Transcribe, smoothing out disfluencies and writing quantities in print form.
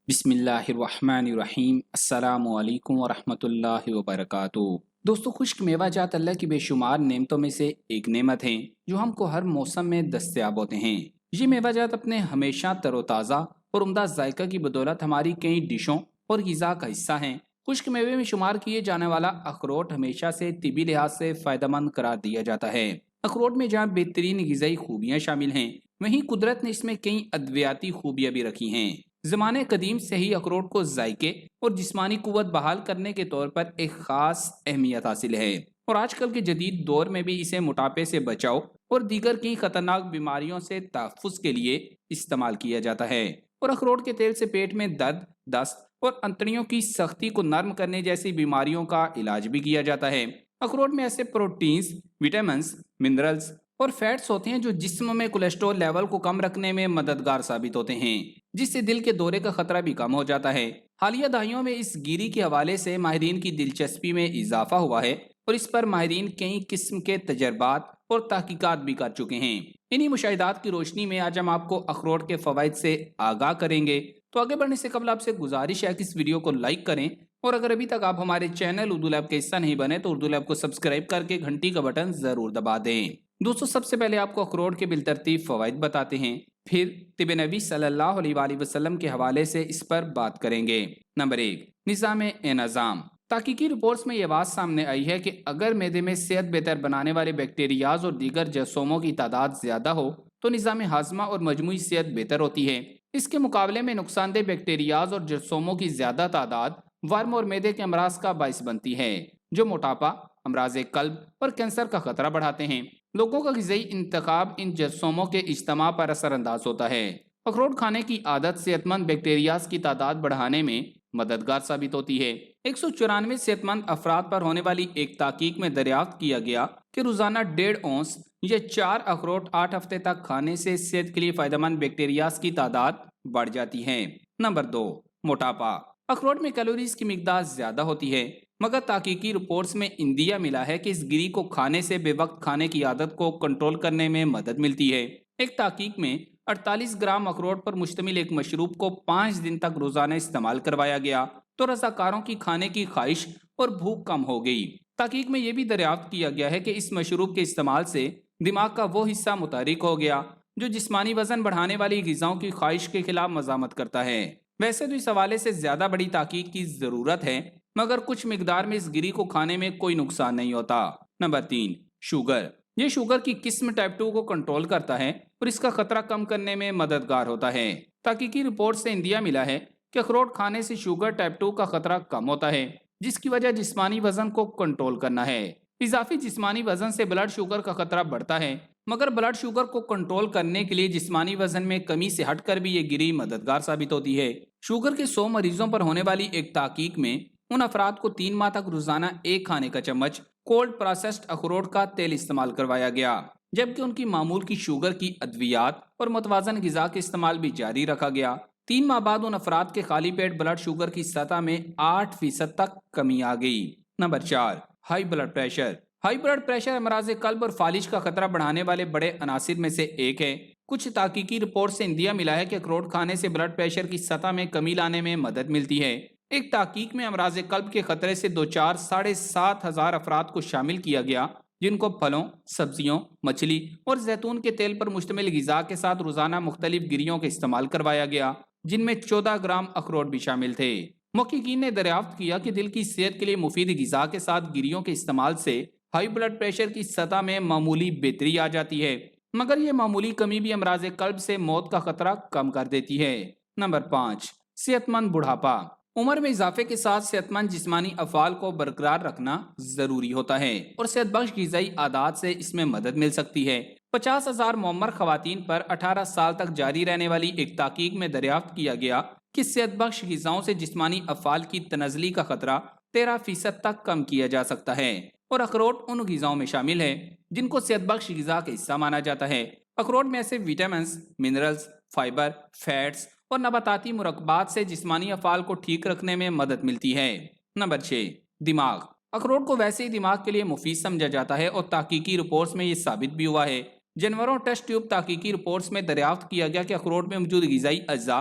بسم اللہ الرحمن الرحیم۔ السلام علیکم ورحمۃ اللہ وبرکاتہ۔ دوستو، خشک میوہ جات اللہ کی بے شمار نعمتوں میں سے ایک نعمت ہیں جو ہم کو ہر موسم میں دستیاب ہوتے ہیں۔ یہ میوہ جات اپنے ہمیشہ تر و تازہ اور عمدہ ذائقہ کی بدولت ہماری کئی ڈشوں اور غذا کا حصہ ہیں۔ خشک میوے میں شمار کیے جانے والا اخروٹ ہمیشہ سے طبی لحاظ سے فائدہ مند قرار دیا جاتا ہے۔ اخروٹ میں جہاں بہترین غذائی خوبیاں شامل ہیں، وہیں قدرت نے اس میں کئی ادویاتی خوبیاں بھی رکھی ہیں۔ زمانے قدیم سے ہی اخروٹ کو ذائقے اور جسمانی قوت بحال کرنے کے طور پر ایک خاص اہمیت حاصل ہے، اور آج کل کے جدید دور میں بھی اسے موٹاپے سے بچاؤ اور دیگر کئی خطرناک بیماریوں سے تحفظ کے لیے استعمال کیا جاتا ہے۔ اور اخروٹ کے تیل سے پیٹ میں درد، دست اور انتڑیوں کی سختی کو نرم کرنے جیسی بیماریوں کا علاج بھی کیا جاتا ہے۔ اخروٹ میں ایسے پروٹینز، وٹامنز، منرلز اور فیٹس ہوتے ہیں جو جسم میں کولیسٹرول لیول کو کم رکھنے میں مددگار ثابت ہوتے ہیں، جس سے دل کے دورے کا خطرہ بھی کم ہو جاتا ہے۔ حالیہ دہائیوں میں اس گیری کے حوالے سے ماہرین کی دلچسپی میں اضافہ ہوا ہے، اور اس پر ماہرین کئی قسم کے تجربات اور تحقیقات بھی کر چکے ہیں۔ انہی مشاہدات کی روشنی میں آج ہم آپ کو اخروٹ کے فوائد سے آگاہ کریں گے۔ تو آگے بڑھنے سے قبل آپ سے گزارش ہے کہ اس ویڈیو کو لائک کریں، اور اگر ابھی تک آپ ہمارے چینل اردو لیب کا حصہ نہیں بنے تو اردو لیب کو سبسکرائب کر کے گھنٹی کا بٹن ضرور دبا دیں۔ دوستو، سب سے پہلے آپ کو اخروٹ کے بالترتیب فوائد بتاتے ہیں، پھر طب نبی صلی اللہ علیہ وآلہ وسلم کے حوالے سے اس پر بات کریں گے۔ نمبر 1، نظام انہضام۔ تحقیقی رپورٹس میں یہ بات سامنے آئی ہے کہ اگر معدے میں صحت بہتر بنانے والے بیکٹیریاز اور دیگر جراثیموں کی تعداد زیادہ ہو تو نظام ہاضمہ اور مجموعی صحت بہتر ہوتی ہے۔ اس کے مقابلے میں نقصان دہ بیکٹیریاز اور جراثیموں کی زیادہ تعداد ورم اور معدے کے امراض کا باعث بنتی ہے، جو موٹاپا، امراض قلب اور کینسر کا خطرہ بڑھاتے ہیں۔ لوگوں کا غذائی انتخاب ان جراثیموں کے اجتماع پر اثر انداز ہوتا ہے۔ اخروٹ کھانے کی عادت صحت مند بیکٹیریاز کی تعداد بڑھانے میں مددگار ثابت ہوتی ہے۔ 194 صحت مند افراد پر ہونے والی ایک تحقیق میں دریافت کیا گیا کہ روزانہ 1.5 اونس یا 4 اخروٹ 8 ہفتے تک کھانے سے صحت کے لیے فائدہ مند بیکٹیریاز کی تعداد بڑھ جاتی ہے۔ نمبر 2، موٹاپا۔ اخروٹ میں کیلوریز کی مقدار زیادہ ہوتی ہے، مگر تحقیقی رپورٹس میں اندیا ملا ہے کہ اس گری کو کھانے سے بے وقت کھانے کی عادت کو کنٹرول کرنے میں مدد ملتی ہے۔ ایک تحقیق میں 48 گرام اخروٹ پر مشتمل ایک مشروب کو 5 دن تک روزانہ استعمال کروایا گیا تو رضاکاروں کی کھانے کی خواہش اور بھوک کم ہو گئی۔ تحقیق میں یہ بھی دریافت کیا گیا ہے کہ اس مشروب کے استعمال سے دماغ کا وہ حصہ متحرک ہو گیا جو جسمانی وزن بڑھانے والی غذاؤں کی خواہش کے خلاف مزاحمت کرتا ہے۔ ویسے تو اس حوالے سے زیادہ بڑی تحقیق کی ضرورت ہے، مگر کچھ مقدار میں اس گری کو کھانے میں کوئی نقصان نہیں ہوتا۔ Number 3، sugar. یہ شوگر کی قسم ٹائپ 2 کو کنٹرول کرتا ہے اور اس کا خطرہ کم کرنے میں مددگار ہوتا ہے۔ تحقیقی رپورٹ سے اندیا ملا ہے کہ اخروٹ کھانے سے شوگر ٹائپ 2 کا خطرہ کم ہوتا ہے، جس کی وجہ جسمانی وزن کو کنٹرول کرنا ہے۔ اضافی جسمانی وزن سے بلڈ شوگر کا خطرہ بڑھتا ہے، مگر بلڈ شوگر کو کنٹرول کرنے کے لیے جسمانی وزن میں کمی سے ہٹ کر بھی یہ گری مددگار ثابت ہوتی ہے۔ شوگر کے 100 مریضوں پر ہونے والی ایک تحقیق میں ان افراد کو 3 ماہ تک روزانہ ایک کھانے کا چمچ کولڈ پروسیسڈ اخروٹ کا تیل استعمال کروایا گیا، جبکہ ان کی معمول کی شوگر کی ادویات اور متوازن غذا کے استعمال بھی جاری رکھا گیا۔ 3 ماہ بعد ان افراد کے خالی پیٹ بلڈ شوگر کی سطح میں 8% تک کمی آ گئی۔ Number 4، high blood pressure. High blood pressure امراض قلب اور فالج کا خطرہ بڑھانے والے بڑے عناصر میں سے ایک ہے۔ کچھ تحقیقی رپورٹ سے اندیا ملا ہے کہ اخروٹ کھانے سے بلڈ پریشر کی سطح میں کمی لانے میں مدد ملتی ہے۔ ایک تحقیق میں امراض قلب کے خطرے سے دوچار 7,500 افراد کو شامل کیا گیا، جن کو پھلوں، سبزیوں، مچھلی اور زیتون کے تیل پر مشتمل غذا کے ساتھ روزانہ مختلف گریوں کا استعمال کروایا گیا، جن میں 14 گرام اخروٹ بھی شامل تھے۔ محققین نے دریافت کیا کہ دل کی صحت کے لیے مفید غذا کے ساتھ گریوں کے استعمال سے ہائی بلڈ پریشر کی سطح میں معمولی بہتری آ جاتی ہے، مگر یہ معمولی کمی بھی امراض قلب سے موت کا خطرہ کم کر دیتی ہے۔ نمبر 5، صحت مند بڑھاپا۔ عمر میں اضافے کے ساتھ صحت مند جسمانی افعال کو برقرار رکھنا ضروری ہوتا ہے، اور صحت بخش غذائی عادات سے اس میں مدد مل سکتی ہے۔ 50,000 معمر خواتین پر 18 سال تک جاری رہنے والی ایک تحقیق میں دریافت کیا گیا کہ صحت بخش غذاؤں سے جسمانی افعال کی تنزلی کا خطرہ 13% تک کم کیا جا سکتا ہے، اور اخروٹ ان غذاؤں میں شامل ہے جن کو صحت بخش غذا کا حصہ مانا جاتا ہے۔ اخروٹ میں ایسے وٹامنز، منرلز، فائبر، فیٹس اور نباتاتی مرکبات سے جسمانی افعال کو ٹھیک رکھنے میں مدد ملتی ہے۔ نمبر 6، دماغ۔ اخروٹ کو ویسے ہی دماغ کے لیے مفید سمجھا جاتا ہے، اور تحقیقی رپورٹس میں یہ ثابت بھی ہوا ہے۔ جانوروں ٹیسٹ ٹیوب تحقیقی رپورٹس میں دریافت کیا گیا کہ اخروٹ میں موجود غذائی اجزاء